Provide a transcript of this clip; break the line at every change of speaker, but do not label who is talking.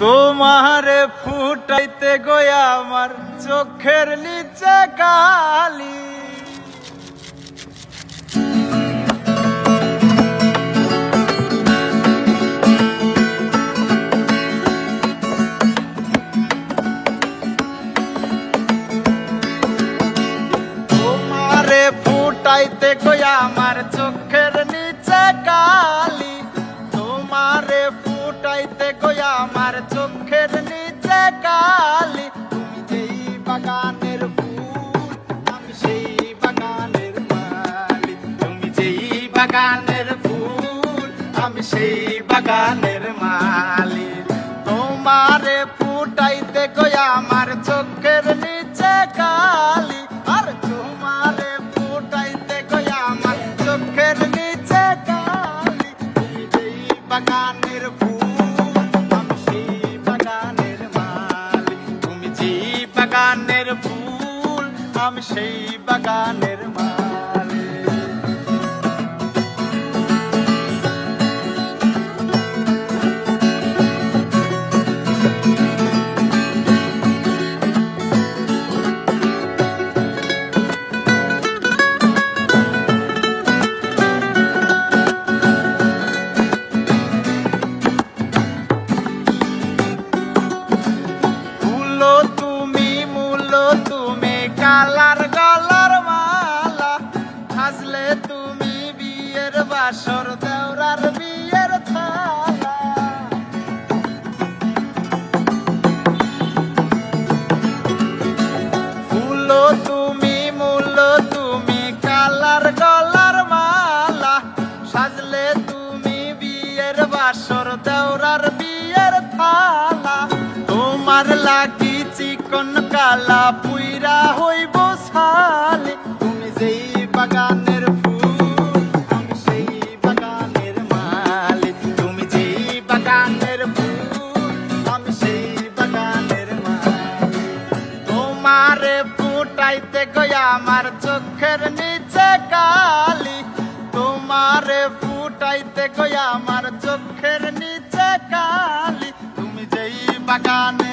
তোমারে ফুটাইতে গয়া আমার চোখের নিচে কালি। তোমারে ফুটাইতে গয়া আমার চোখের নিচে কালি। তোমারে ফুটাইতে গয়া আমার চোখের নিচে কালি। তুমি যেই বাগানের ফুল আমি সেই বাগানের মালি। তুমি যেই বাগানের ফুল আমি সেই বাগানের মালি। তোমারে ফুটাইতে গয়া আমার চোখের নিচে কালি। আর তোমারে ফুটাইতে গয়া আমার চোখের নিচে কালি। তুমি যেই বাগানের ফুল আমি সেই বাগানের মালি। তুমি যেই বাগানের ফুল আমি সেই বাগানের মালি। কালার গলার মালা সাজলে তুমি বিয়ের বাসর দেওরার বিয়ের থালা। ফুলো তুমি মূল তুমি কালার গলার মালা সাজলে তুমি বিয়ের বাসর দেওরার বিয়ের থালা। তোমার লাগি চিকন কালা পুইরা হইব সালে। তুমি যেই বাগানের ফুল আমি সেই বাগানের মালি। তুমি যেই বাগানের ফুল আমি সেই বাগানের মালি। তোমারে ফুটাইতে গয়া আমার চোখের নিচে কালি। তোমারে ফুটাইতে গয়া আমার চোখের নিচে কালি। তুমি যেই বাগানে